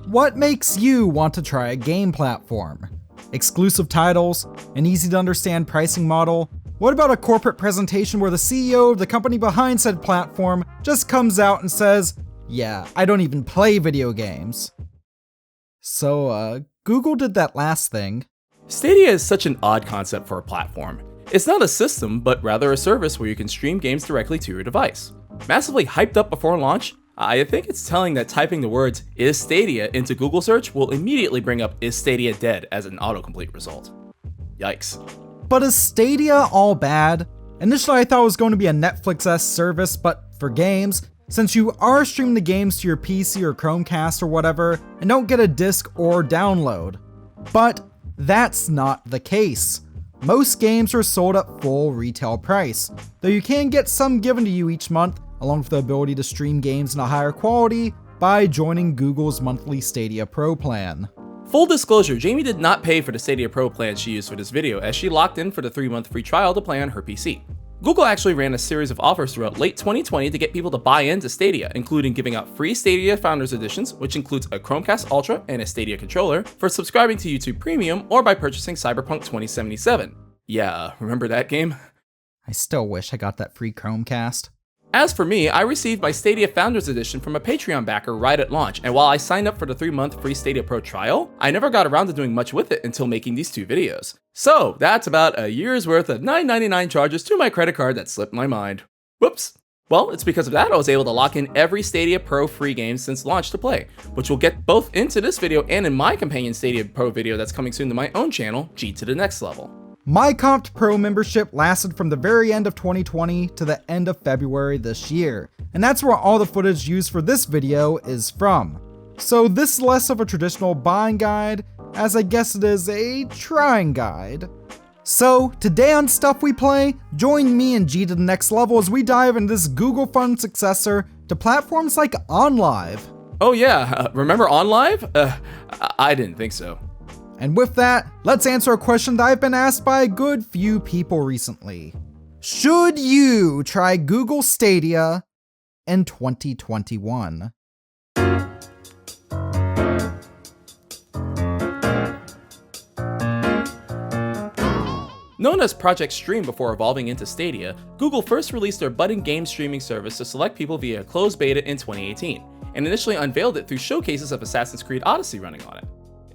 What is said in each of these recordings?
What makes you want to try a game platform? Exclusive titles? An easy to understand pricing model? What about a corporate presentation where the CEO of the company behind said platform just comes out and says, yeah, I don't even play video games? So, Google did that last thing. Stadia is such an odd concept for a platform. It's not a system, but rather a service where you can stream games directly to your device. Massively hyped up before launch, I think it's telling that typing the words "is Stadia" into Google search will immediately bring up "is Stadia dead" as an autocomplete result. Yikes. But is Stadia all bad? Initially I thought it was going to be a Netflix-esque service, but for games, since you are streaming the games to your PC or Chromecast or whatever, and don't get a disc or download. But that's not the case. Most games are sold at full retail price, though you can get some given to you each month, along with the ability to stream games in a higher quality by joining Google's monthly Stadia Pro plan. Full disclosure, Jamie did not pay for the Stadia Pro plan she used for this video, as she locked in for the 3-month free trial to play on her PC. Google actually ran a series of offers throughout late 2020 to get people to buy into Stadia, including giving out free Stadia Founders Editions, which includes a Chromecast Ultra and a Stadia controller, for subscribing to YouTube Premium or by purchasing Cyberpunk 2077. Yeah, remember that game? I still wish I got that free Chromecast. As for me, I received my Stadia Founders Edition from a Patreon backer right at launch, and while I signed up for the 3-month free Stadia Pro trial, I never got around to doing much with it until making these 2 videos. So that's about a year's worth of $9.99 charges to my credit card that slipped my mind. Whoops. Well, it's because of that I was able to lock in every Stadia Pro free game since launch to play, which we'll get both into this video and in my companion Stadia Pro video that's coming soon to my own channel, G to the Next Level. My Comped Pro membership lasted from the very end of 2020 to the end of February this year, and that's where all the footage used for this video is from. So this is less of a traditional buying guide, as I guess it is a trying guide. So today on Stuff We Play, join me and G to the Next Level as we dive into this Google-funded successor to platforms like OnLive. Oh yeah, remember OnLive? I didn't think so. And with that, let's answer a question that I've been asked by a good few people recently. Should you try Google Stadia in 2021? Known as Project Stream before evolving into Stadia, Google first released their budding game streaming service to select people via a closed beta in 2018, and initially unveiled it through showcases of Assassin's Creed Odyssey running on it.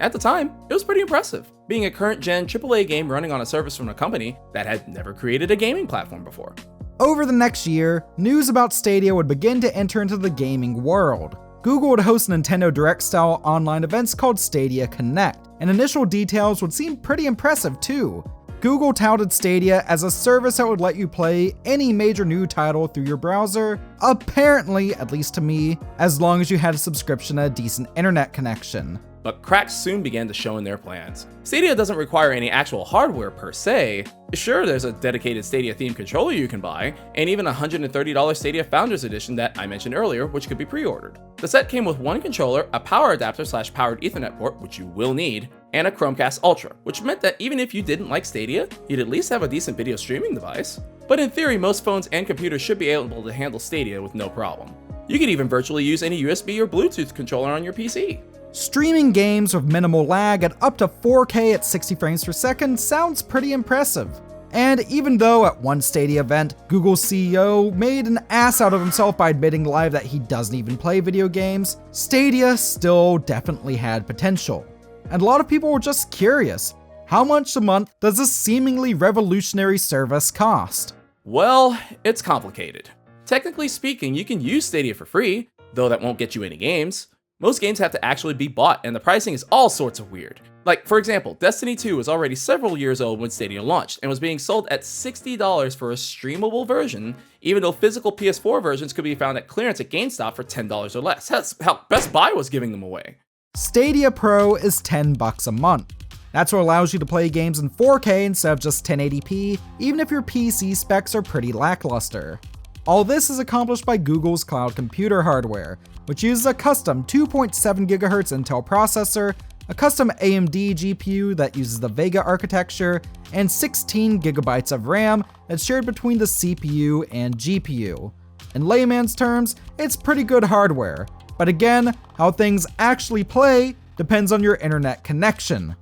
At the time, it was pretty impressive, being a current-gen AAA game running on a service from a company that had never created a gaming platform before. Over the next year, news about Stadia would begin to enter into the gaming world. Google would host Nintendo Direct-style online events called Stadia Connect, and initial details would seem pretty impressive too. Google touted Stadia as a service that would let you play any major new title through your browser, apparently, at least to me, as long as you had a subscription and a decent internet connection. But cracks soon began to show in their plans. Stadia doesn't require any actual hardware per se. Sure, there's a dedicated Stadia themed controller you can buy, and even a $130 Stadia Founders Edition that I mentioned earlier, which could be pre-ordered. The set came with one controller, a power adapter / powered Ethernet port, which you will need, and a Chromecast Ultra, which meant that even if you didn't like Stadia, you'd at least have a decent video streaming device. But in theory, most phones and computers should be able to handle Stadia with no problem. You could even virtually use any USB or Bluetooth controller on your PC. Streaming games with minimal lag at up to 4K at 60 frames per second sounds pretty impressive. And even though at one Stadia event, Google's CEO made an ass out of himself by admitting live that he doesn't even play video games, Stadia still definitely had potential. And a lot of people were just curious, how much a month does this seemingly revolutionary service cost? Well, it's complicated. Technically speaking, you can use Stadia for free, though that won't get you any games. Most games have to actually be bought, and the pricing is all sorts of weird. Like, for example, Destiny 2 was already several years old when Stadia launched, and was being sold at $60 for a streamable version, even though physical PS4 versions could be found at clearance at GameStop for $10 or less. That's how Best Buy was giving them away. Stadia Pro is $10 a month. That's what allows you to play games in 4K instead of just 1080p, even if your PC specs are pretty lackluster. All this is accomplished by Google's cloud computer hardware, which uses a custom 2.7 GHz Intel processor, a custom AMD GPU that uses the Vega architecture, and 16 GB of RAM that's shared between the CPU and GPU. In layman's terms, it's pretty good hardware, But again, how things actually play depends on your internet connection.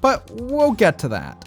But we'll get to that.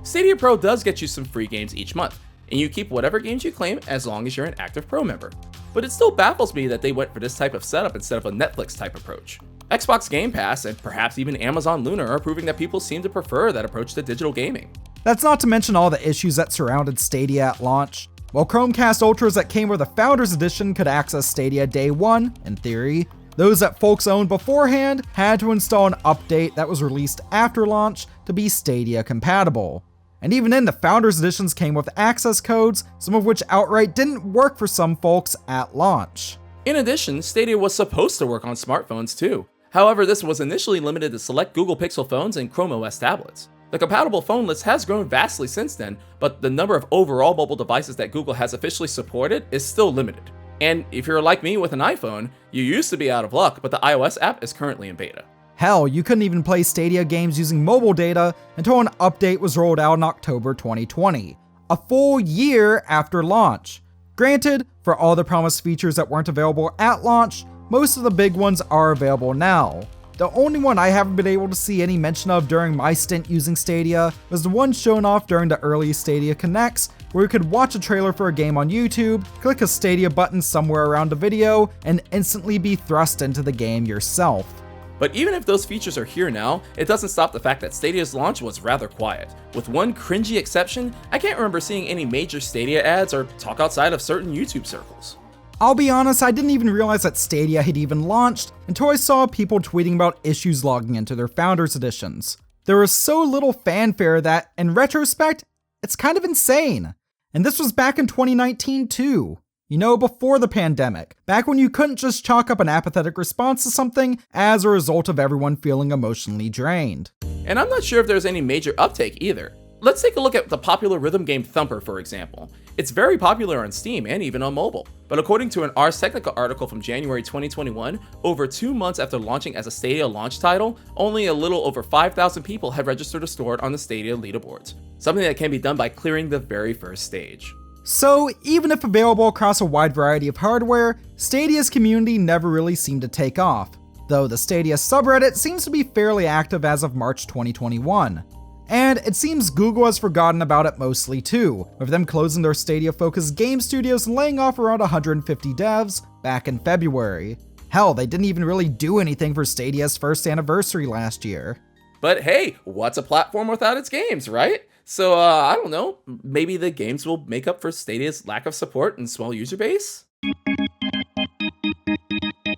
Stadia Pro does get you some free games each month, and you keep whatever games you claim as long as you're an active Pro member. But it still baffles me that they went for this type of setup instead of a Netflix type approach. Xbox Game Pass and perhaps even Amazon Luna are proving that people seem to prefer that approach to digital gaming. That's not to mention all the issues that surrounded Stadia at launch. While Chromecast Ultras that came with the Founders Edition could access Stadia day one, in theory, those that folks owned beforehand had to install an update that was released after launch to be Stadia compatible. And even then, the Founders Editions came with access codes, some of which outright didn't work for some folks at launch. In addition, Stadia was supposed to work on smartphones too. However, this was initially limited to select Google Pixel phones and Chrome OS tablets. The compatible phone list has grown vastly since then, but the number of overall mobile devices that Google has officially supported is still limited. And if you're like me with an iPhone, you used to be out of luck, but the iOS app is currently in beta. Hell, you couldn't even play Stadia games using mobile data until an update was rolled out in October 2020, a full year after launch. Granted, for all the promised features that weren't available at launch, most of the big ones are available now. The only one I haven't been able to see any mention of during my stint using Stadia was the one shown off during the early Stadia Connects, where you could watch a trailer for a game on YouTube, click a Stadia button somewhere around the video, and instantly be thrust into the game yourself. But even if those features are here now, it doesn't stop the fact that Stadia's launch was rather quiet. With one cringy exception, I can't remember seeing any major Stadia ads or talk outside of certain YouTube circles. I'll be honest, I didn't even realize that Stadia had even launched until I saw people tweeting about issues logging into their Founders Editions. There was so little fanfare that, in retrospect, it's kind of insane. And this was back in 2019 too. You know, before the pandemic, back when you couldn't just chalk up an apathetic response to something as a result of everyone feeling emotionally drained. And I'm not sure if there's any major uptake either. Let's take a look at the popular rhythm game Thumper, for example. It's very popular on Steam and even on mobile. But according to an Ars Technica article from January 2021, over 2 months after launching as a Stadia launch title, only a little over 5,000 people had registered to store it on the Stadia leaderboards. Something that can be done by clearing the very first stage. So, even if available across a wide variety of hardware, Stadia's community never really seemed to take off, though the Stadia subreddit seems to be fairly active as of March 2021. And it seems Google has forgotten about it mostly too, with them closing their Stadia-focused game studios and laying off around 150 devs back in February. Hell, they didn't even really do anything for Stadia's first anniversary last year. But hey, what's a platform without its games, right? So, I don't know, maybe the games will make up for Stadia's lack of support and small user base?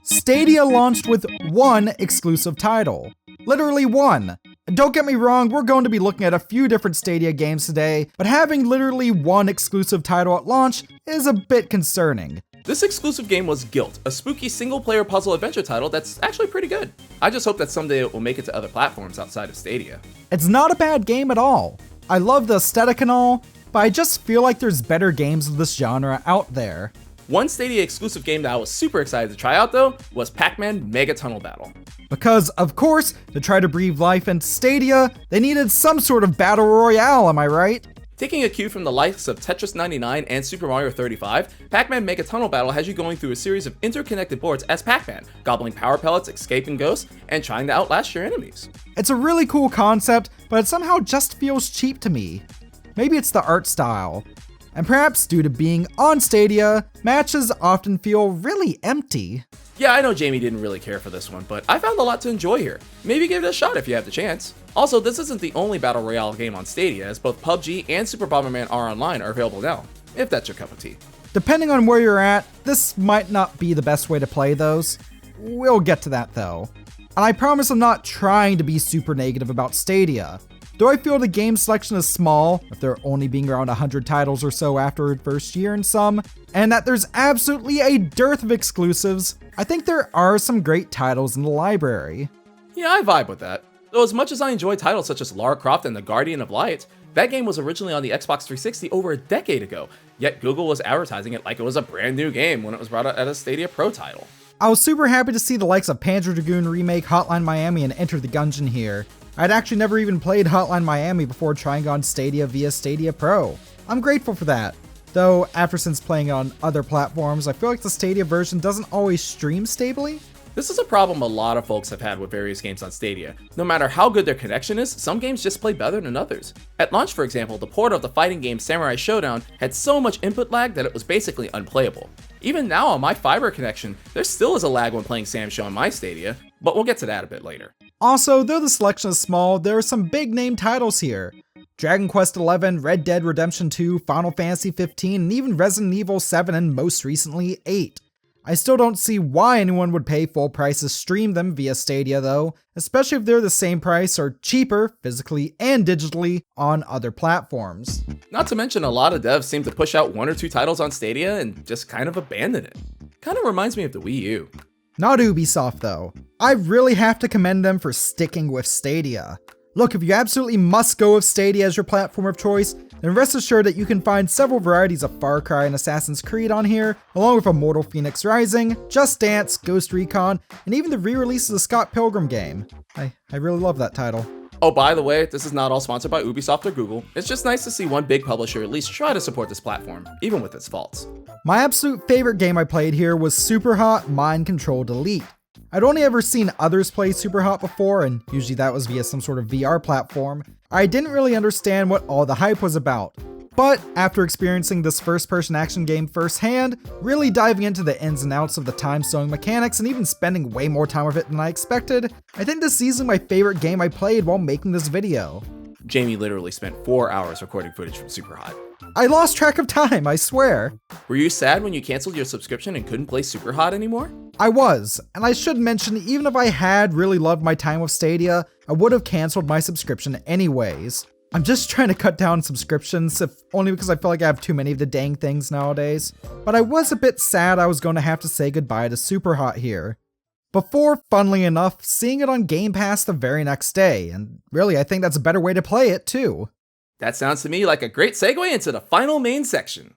Stadia launched with one exclusive title. Literally one. And don't get me wrong, we're going to be looking at a few different Stadia games today, but having literally one exclusive title at launch is a bit concerning. This exclusive game was Guilt, a spooky single-player puzzle adventure title that's actually pretty good. I just hope that someday it will make it to other platforms outside of Stadia. It's not a bad game at all. I love the aesthetic and all, but I just feel like there's better games of this genre out there. One Stadia exclusive game that I was super excited to try out though was Pac-Man Mega Tunnel Battle. Because, of course, to try to breathe life into Stadia, they needed some sort of battle royale, am I right? Taking a cue from the likes of Tetris 99 and Super Mario 35, Pac-Man Mega Tunnel Battle has you going through a series of interconnected boards as Pac-Man, gobbling power pellets, escaping ghosts, and trying to outlast your enemies. It's a really cool concept, but it somehow just feels cheap to me. Maybe it's the art style. And perhaps due to being on Stadia, matches often feel really empty. Yeah, I know Jamie didn't really care for this one, but I found a lot to enjoy here. Maybe give it a shot if you have the chance. Also, this isn't the only Battle Royale game on Stadia, as both PUBG and Super Bomberman R Online are available now, if that's your cup of tea. Depending on where you're at, this might not be the best way to play those. We'll get to that though. And I promise I'm not trying to be super negative about Stadia. Though I feel the game selection is small, with there only being around 100 titles or so after its first year in some, and that there's absolutely a dearth of exclusives, I think there are some great titles in the library. Yeah, I vibe with that. Though as much as I enjoy titles such as Lara Croft and the Guardian of Light, that game was originally on the Xbox 360 over a decade ago, yet Google was advertising it like it was a brand new game when it was brought out as a Stadia Pro title. I was super happy to see the likes of Panzer Dragoon Remake, Hotline Miami, and Enter the Gungeon here. I'd actually never even played Hotline Miami before trying on Stadia via Stadia Pro. I'm grateful for that. Though, since playing on other platforms, I feel like the Stadia version doesn't always stream stably. This is a problem a lot of folks have had with various games on Stadia. No matter how good their connection is, some games just play better than others. At launch, for example, the port of the fighting game Samurai Showdown had so much input lag that it was basically unplayable. Even now on my fiber connection, there still is a lag when playing Sam Show on my Stadia, but we'll get to that a bit later. Also, though the selection is small, there are some big name titles here. Dragon Quest XI, Red Dead Redemption 2, Final Fantasy 15, and even Resident Evil 7 and most recently 8. I still don't see why anyone would pay full price to stream them via Stadia though, especially if they're the same price or cheaper, physically and digitally, on other platforms. Not to mention a lot of devs seem to push out 1 or 2 titles on Stadia and just kind of abandon it. Kinda reminds me of the Wii U. Not Ubisoft though. I really have to commend them for sticking with Stadia. Look, if you absolutely must go with Stadia as your platform of choice, then rest assured that you can find several varieties of Far Cry and Assassin's Creed on here, along with Immortals Fenyx Rising, Just Dance, Ghost Recon, and even the re-release of the Scott Pilgrim game. I really love that title. Oh, by the way, this is not all sponsored by Ubisoft or Google. It's just nice to see one big publisher at least try to support this platform, even with its faults. My absolute favorite game I played here was Superhot Mind Control Delete. I'd only ever seen others play Superhot before, and usually that was via some sort of VR platform. I didn't really understand what all the hype was about. But after experiencing this first-person action game firsthand, really diving into the ins and outs of the time-slowing mechanics and even spending way more time with it than I expected, I think this is easily my favorite game I played while making this video. Jamie literally spent 4 hours recording footage from Superhot. I lost track of time, I swear. Were you sad when you canceled your subscription and couldn't play Superhot anymore? I was, and I should mention, even if I had really loved my time with Stadia, I would have canceled my subscription anyways. I'm just trying to cut down subscriptions, if only because I feel like I have too many of the dang things nowadays. But I was a bit sad I was going to have to say goodbye to Superhot here. Before, funnily enough, seeing it on Game Pass the very next day, and really I think that's a better way to play it too. That sounds to me like a great segue into the final main section.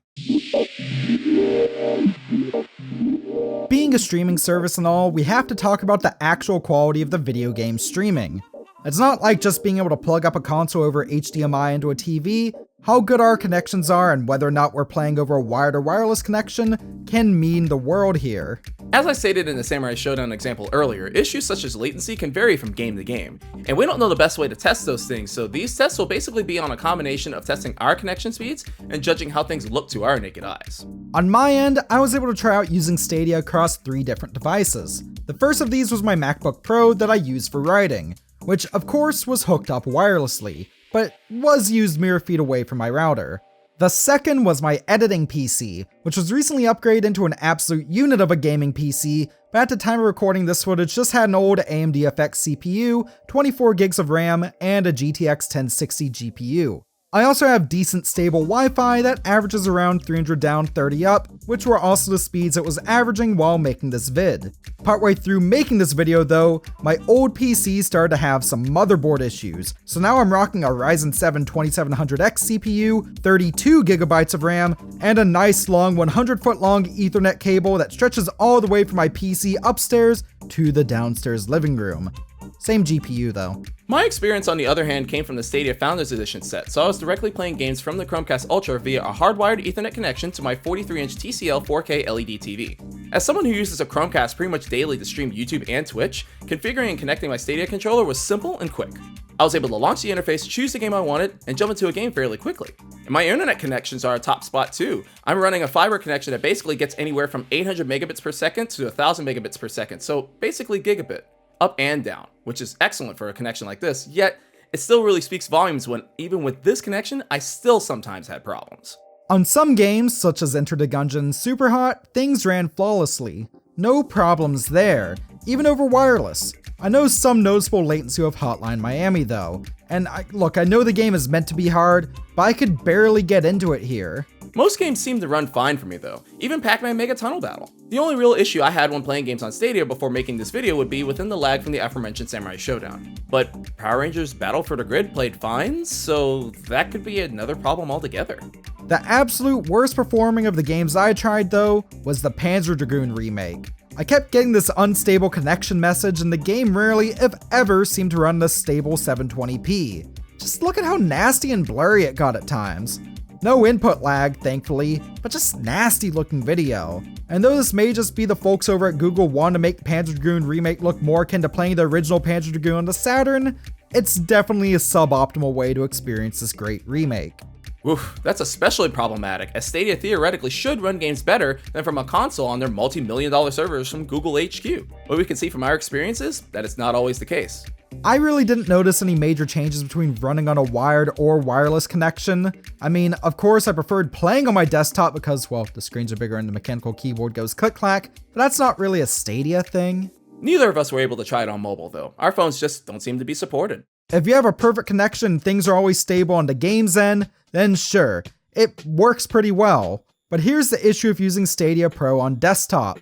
Being a streaming service and all, we have to talk about the actual quality of the video game streaming. It's not like just being able to plug up a console over HDMI into a TV. How good our connections are and whether or not we're playing over a wired or wireless connection can mean the world here. As I stated in the Samurai Showdown example earlier, issues such as latency can vary from game to game, and we don't know the best way to test those things, so these tests will basically be on a combination of testing our connection speeds and judging how things look to our naked eyes. On my end, I was able to try out using Stadia across 3 different devices. The first of these was my MacBook Pro that I use for writing, which of course was hooked up wirelessly, but was used mere feet away from my router. The second was my editing PC, which was recently upgraded into an absolute unit of a gaming PC, but at the time of recording this footage just had an old AMD FX CPU, 24 gigs of RAM, and a GTX 1060 GPU. I also have decent stable Wi-Fi that averages around 300 down 30 up, which were also the speeds it was averaging while making this vid. Partway through making this video though, my old PC started to have some motherboard issues, so now I'm rocking a Ryzen 7 2700X CPU, 32 gigabytes of RAM, and a nice long 100-foot long Ethernet cable that stretches all the way from my PC upstairs to the downstairs living room. Same GPU though. My experience, on the other hand, came from the Stadia Founders Edition set, so I was directly playing games from the Chromecast Ultra via a hardwired Ethernet connection to my 43-inch TCL 4K LED TV. As someone who uses a Chromecast pretty much daily to stream YouTube and Twitch, configuring and connecting my Stadia controller was simple and quick. I was able to launch the interface, choose the game I wanted, and jump into a game fairly quickly. And my internet connections are a top spot too. I'm running a fiber connection that basically gets anywhere from 800 megabits per second to 1000 megabits per second, so basically gigabit. Up and down, which is excellent for a connection like this, yet it still really speaks volumes when, even with this connection, I still sometimes had problems. On some games, such as Enter the Gungeon and Superhot, things ran flawlessly. No problems there, even over wireless. I know some noticeable latency with Hotline Miami though, and look, I know the game is meant to be hard, but I could barely get into it here. Most games seem to run fine for me though, even Pac-Man Mega Tunnel Battle. The only real issue I had when playing games on Stadia before making this video would be within the lag from the aforementioned Samurai Showdown. But Power Rangers Battle for the Grid played fine, so that could be another problem altogether. The absolute worst performing of the games I tried though was the Panzer Dragoon remake. I kept getting this unstable connection message and the game rarely, if ever, seemed to run the stable 720p. Just look at how nasty and blurry it got at times. No input lag, thankfully, but just nasty looking video. And though this may just be the folks over at Google wanting to make Panzer Dragoon Remake look more akin to playing the original Panzer Dragoon on the Saturn, it's definitely a suboptimal way to experience this great remake. Oof, that's especially problematic, as Stadia theoretically should run games better than from a console on their multi-million-dollar servers from Google HQ. But we can see from our experiences that it's not always the case. I really didn't notice any major changes between running on a wired or wireless connection. I mean, of course I preferred playing on my desktop because, well, the screens are bigger and the mechanical keyboard goes click-clack, but that's not really a Stadia thing. Neither of us were able to try it on mobile though. Our phones just don't seem to be supported. If you have a perfect connection and things are always stable on the game's end, then sure, it works pretty well. But here's the issue of using Stadia Pro on desktop.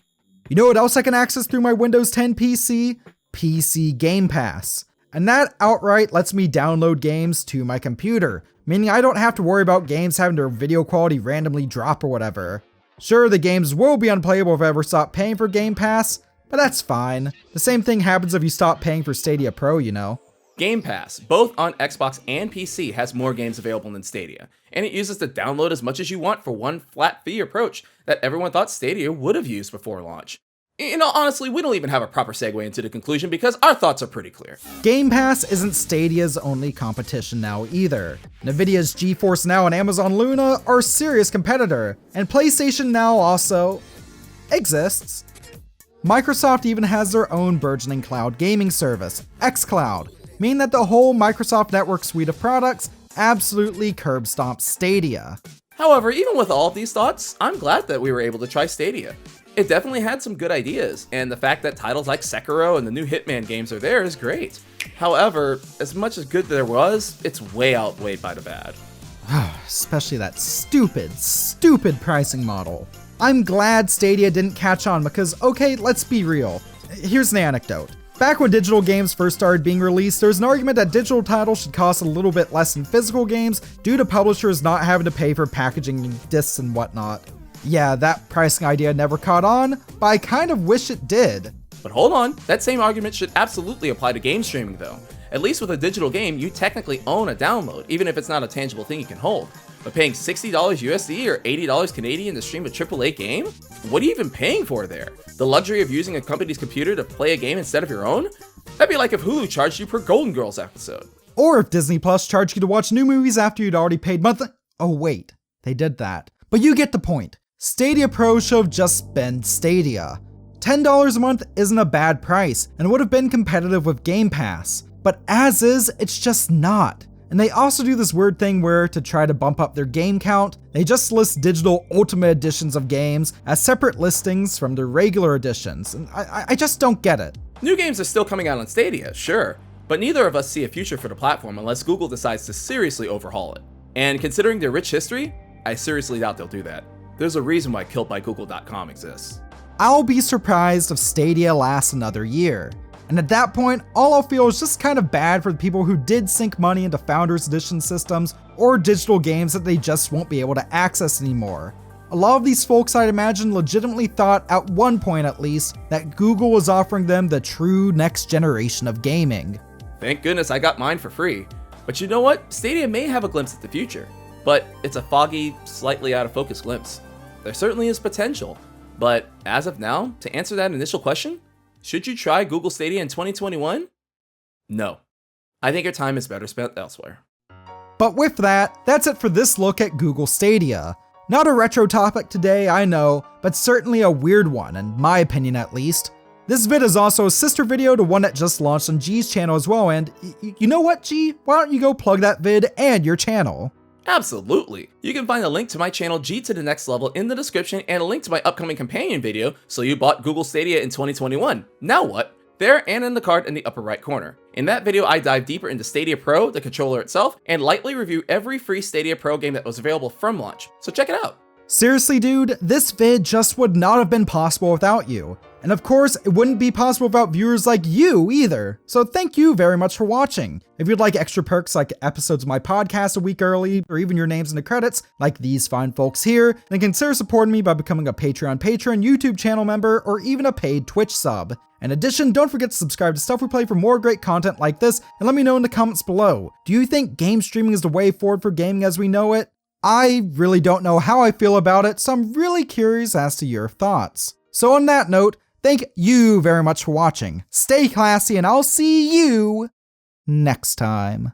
You know what else I can access through my Windows 10 PC? PC Game Pass. And that outright lets me download games to my computer, meaning I don't have to worry about games having their video quality randomly drop or whatever. Sure, the games will be unplayable if I ever stop paying for Game Pass, but that's fine. The same thing happens if you stop paying for Stadia Pro, you know. Game Pass, both on Xbox and PC, has more games available than Stadia, and it uses the download as much as you want for one flat fee approach that everyone thought Stadia would have used before launch. You know, honestly, we don't even have a proper segue into the conclusion because our thoughts are pretty clear. Game Pass isn't Stadia's only competition now either. Nvidia's GeForce Now and Amazon Luna are a serious competitor, and PlayStation Now also exists. Microsoft even has their own burgeoning cloud gaming service, xCloud, meaning that the whole Microsoft Network suite of products absolutely curb stomps Stadia. However, even with all of these thoughts, I'm glad that we were able to try Stadia. It definitely had some good ideas, and the fact that titles like Sekiro and the new Hitman games are there is great. However, as much as good there was, it's way outweighed by the bad. Especially that stupid pricing model. I'm glad Stadia didn't catch on because, okay, let's be real. Here's an anecdote. Back when digital games first started being released, there was an argument that digital titles should cost a little bit less than physical games due to publishers not having to pay for packaging and discs and whatnot. Yeah, that pricing idea never caught on, but I kind of wish it did. But hold on, that same argument should absolutely apply to game streaming though. At least with a digital game, you technically own a download, even if it's not a tangible thing you can hold. But paying $60 USD or $80 Canadian to stream a AAA game? What are you even paying for there? The luxury of using a company's computer to play a game instead of your own? That'd be like if Hulu charged you per Golden Girls episode. Or if Disney Plus charged you to watch new movies after you'd already paid monthly. Oh wait, they did that. But you get the point. Stadia Pro should have just been Stadia. $10 a month isn't a bad price, and would have been competitive with Game Pass. But as is, it's just not. And they also do this weird thing where, to try to bump up their game count, they just list digital Ultimate Editions of games as separate listings from their regular editions, and I just don't get it. New games are still coming out on Stadia, sure, but neither of us see a future for the platform unless Google decides to seriously overhaul it. And considering their rich history, I seriously doubt they'll do that. There's a reason why KilledByGoogle.com exists. I'll be surprised if Stadia lasts another year. And at that point, all I'll feel is just kind of bad for the people who did sink money into Founders Edition systems or digital games that they just won't be able to access anymore. A lot of these folks, I'd imagine, legitimately thought, at one point at least, that Google was offering them the true next generation of gaming. Thank goodness I got mine for free. But you know what? Stadia may have a glimpse at the future, but it's a foggy, slightly out of focus glimpse. There certainly is potential, but as of now, to answer that initial question, should you try Google Stadia in 2021? No. I think your time is better spent elsewhere. But with that, that's it for this look at Google Stadia. Not a retro topic today, I know, but certainly a weird one, in my opinion at least. This vid is also a sister video to one that just launched on G's channel as well, and you know what, G? Why don't you go plug that vid and your channel? Absolutely. You can find a link to my channel G to the Next Level in the description and a link to my upcoming companion video, So You Bought Google Stadia in 2021. Now what? There and in the card in the upper right corner. In that video, I dive deeper into Stadia Pro, the controller itself, and lightly review every free Stadia Pro game that was available from launch. So check it out. Seriously, dude, this vid just would not have been possible without you. And of course, it wouldn't be possible without viewers like you either. So thank you very much for watching. If you'd like extra perks like episodes of my podcast a week early, or even your names in the credits, like these fine folks here, then consider supporting me by becoming a Patreon patron, YouTube channel member, or even a paid Twitch sub. In addition, don't forget to subscribe to Stuff We Play for more great content like this, and let me know in the comments below. Do you think game streaming is the way forward for gaming as we know it? I really don't know how I feel about it, so I'm really curious as to your thoughts. So on that note, thank you very much for watching. Stay classy, and I'll see you next time.